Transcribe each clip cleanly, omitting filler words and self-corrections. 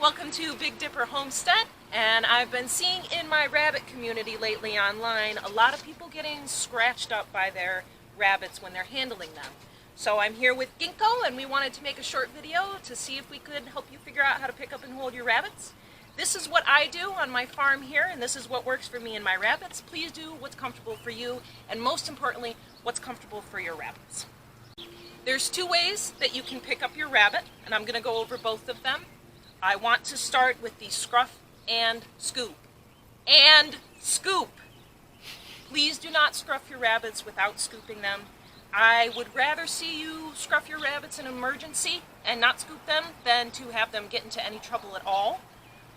Welcome to Big Dipper Homestead, and I've been seeing in my rabbit community lately online a lot of people getting scratched up by their rabbits when they're handling them. So I'm here with Ginkgo, and we wanted to make a short video to see if we could help you figure out how to pick up and hold your rabbits. This is what I do on my farm here, and this is what works for me and my rabbits. Please do what's comfortable for you, and most importantly, what's comfortable for your rabbits. There's two ways that you can pick up your rabbit, and I'm going to go over both of them. I want to start with the scruff and scoop. And scoop! Please do not scruff your rabbits without scooping them. I would rather see you scruff your rabbits in an emergency and not scoop them than to have them get into any trouble at all.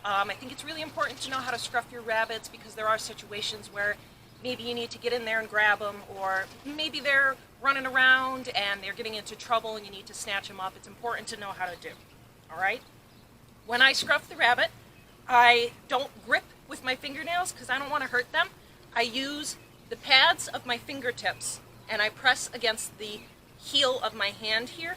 I think it's really important to know how to scruff your rabbits because there are situations where maybe you need to get in there and grab them, or maybe they're running around and they're getting into trouble and you need to snatch them up. It's important to know how to do. All right? When I scruff the rabbit, I don't grip with my fingernails because I don't want to hurt them. I use the pads of my fingertips and I press against the heel of my hand here.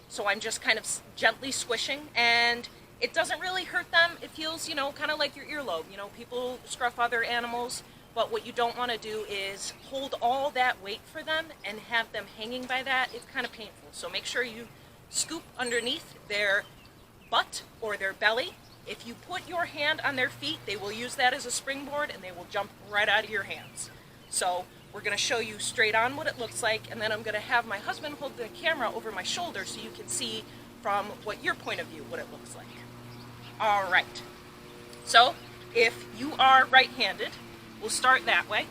So I'm just kind of gently squishing, and it doesn't really hurt them. It feels, kind of like your earlobe. People scruff other animals, but what you don't want to do is hold all that weight for them and have them hanging by that. It's kind of painful. So make sure you scoop underneath their butt or their belly. If you put your hand on their feet, they will use that as a springboard and they will jump right out of your hands. So we're going to show you straight on what it looks like, and then I'm going to have my husband hold the camera over my shoulder so you can see from your point of view what it looks like. All right. So if you are right-handed, we'll start that way.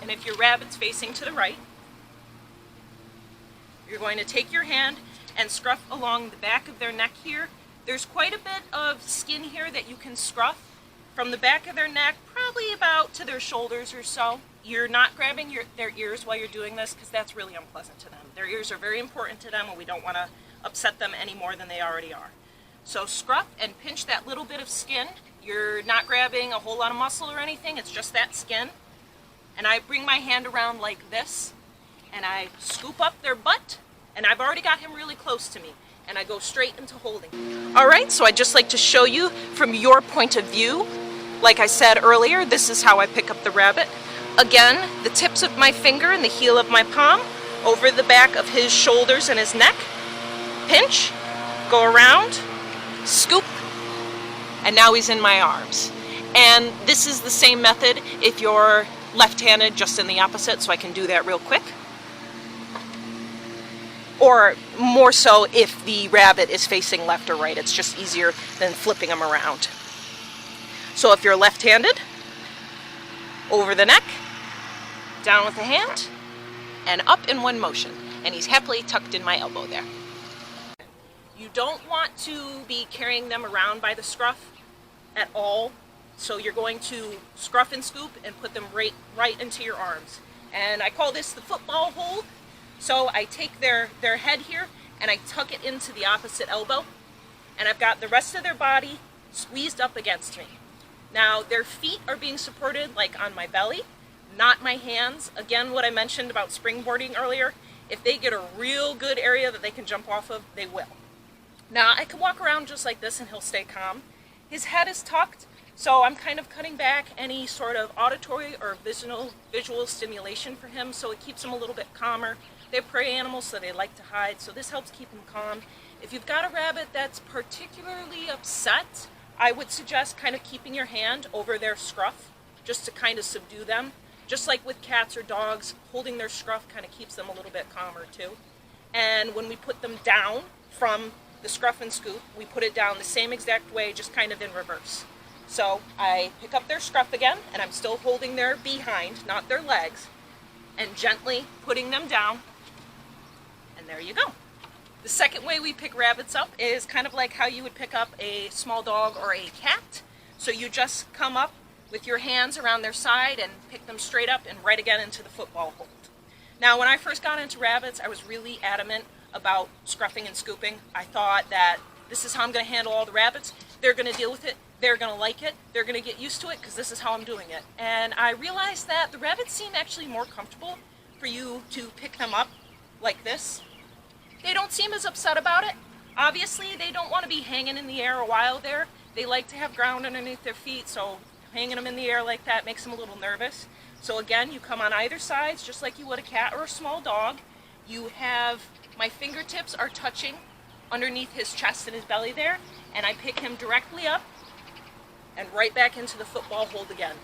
And if your rabbit's facing to the right, you're going to take your hand and scruff along the back of their neck here. There's quite a bit of skin here that you can scruff from the back of their neck, probably about to their shoulders or so. You're not grabbing their ears while you're doing this because that's really unpleasant to them. Their ears are very important to them and we don't want to upset them any more than they already are. So scruff and pinch that little bit of skin. You're not grabbing a whole lot of muscle or anything, it's just that skin. And I bring my hand around like this and I scoop up their butt, and I've already got him really close to me, and I go straight into holding. All right, so I'd just like to show you from your point of view. Like I said earlier, this is how I pick up the rabbit. Again, the tips of my finger and the heel of my palm over the back of his shoulders and his neck. Pinch, go around, scoop, and now he's in my arms. And this is the same method if you're left-handed, just in the opposite, so I can do that real quick. Or more so if the rabbit is facing left or right. It's just easier than flipping them around. So if you're left-handed, over the neck, down with the hand, and up in one motion. And he's happily tucked in my elbow there. You don't want to be carrying them around by the scruff at all. So you're going to scruff and scoop and put them right into your arms. And I call this the football hold. So I take their head here and I tuck it into the opposite elbow, and I've got the rest of their body squeezed up against me. Now their feet are being supported like on my belly, not my hands. Again, what I mentioned about springboarding earlier, if they get a real good area that they can jump off of, they will. Now I can walk around just like this and he'll stay calm. His head is tucked, so I'm kind of cutting back any sort of auditory or visual stimulation for him, so it keeps him a little bit calmer. They're prey animals, so they like to hide, so this helps keep them calm. If you've got a rabbit that's particularly upset, I would suggest kind of keeping your hand over their scruff just to kind of subdue them. Just like with cats or dogs, holding their scruff kind of keeps them a little bit calmer too. And when we put them down from the scruff and scoop, we put it down the same exact way, just kind of in reverse. So I pick up their scruff again, and I'm still holding their behind, not their legs, and gently putting them down. And there you go. The second way we pick rabbits up is kind of like how you would pick up a small dog or a cat. So you just come up with your hands around their side and pick them straight up and right again into the football hold. Now, when I first got into rabbits, I was really adamant about scruffing and scooping. I thought that this is how I'm going to handle all the rabbits. They're going to deal with it. They're going to like it. They're going to get used to it because this is how I'm doing it. And I realized that the rabbits seem actually more comfortable for you to pick them up like this. They don't seem as upset about it. Obviously, they don't want to be hanging in the air a while there. they like to have ground underneath their feet, so hanging them in the air like that makes them a little nervous. So again, you come on either sides just like you would a cat or a small dog. You have, my fingertips are touching underneath his chest and his belly there, and I pick him directly up and right back into the football hold again.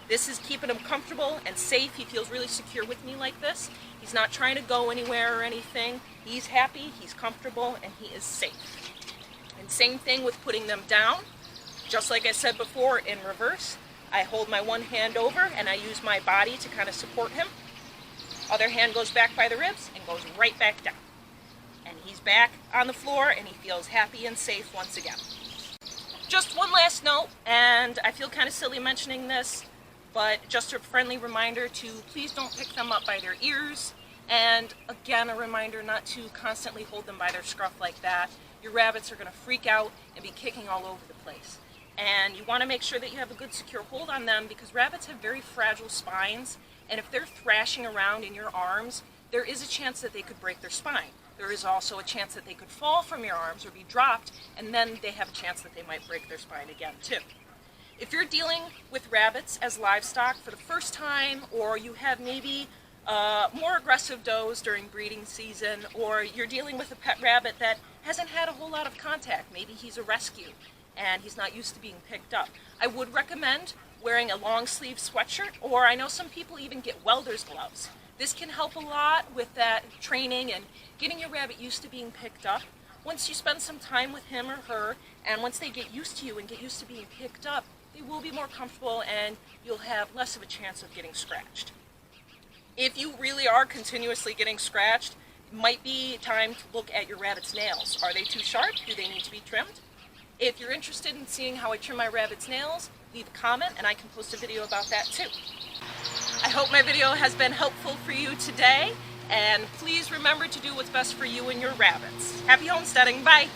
This is keeping him comfortable and safe. He feels really secure with me like this. He's not trying to go anywhere or anything. He's happy, he's comfortable, and he is safe. And same thing with putting them down. Just like I said before, in reverse. I hold my one hand over and I use my body to kind of support him. Other hand goes back by the ribs and goes right back down. And he's back on the floor and he feels happy and safe once again. Just one last note, and I feel kind of silly mentioning this, but just a friendly reminder to please don't pick them up by their ears. And again, a reminder not to constantly hold them by their scruff like that. Your rabbits are going to freak out and be kicking all over the place. And you want to make sure that you have a good secure hold on them because rabbits have very fragile spines, and if they're thrashing around in your arms, there is a chance that they could break their spine. There is also a chance that they could fall from your arms or be dropped, and then they have a chance that they might break their spine again too. If you're dealing with rabbits as livestock for the first time, or you have maybe more aggressive does during breeding season, or you're dealing with a pet rabbit that hasn't had a whole lot of contact, maybe he's a rescue and he's not used to being picked up, I would recommend wearing a long sleeve sweatshirt, or I know some people even get welder's gloves. This can help a lot with that training and getting your rabbit used to being picked up. Once you spend some time with him or her, and once they get used to you and get used to being picked up, they will be more comfortable and you'll have less of a chance of getting scratched. If you really are continuously getting scratched, it might be time to look at your rabbit's nails. Are they too sharp? Do they need to be trimmed? If you're interested in seeing how I trim my rabbit's nails, leave a comment and I can post a video about that too. I hope my video has been helpful for you today, and please remember to do what's best for you and your rabbits. Happy homesteading, bye!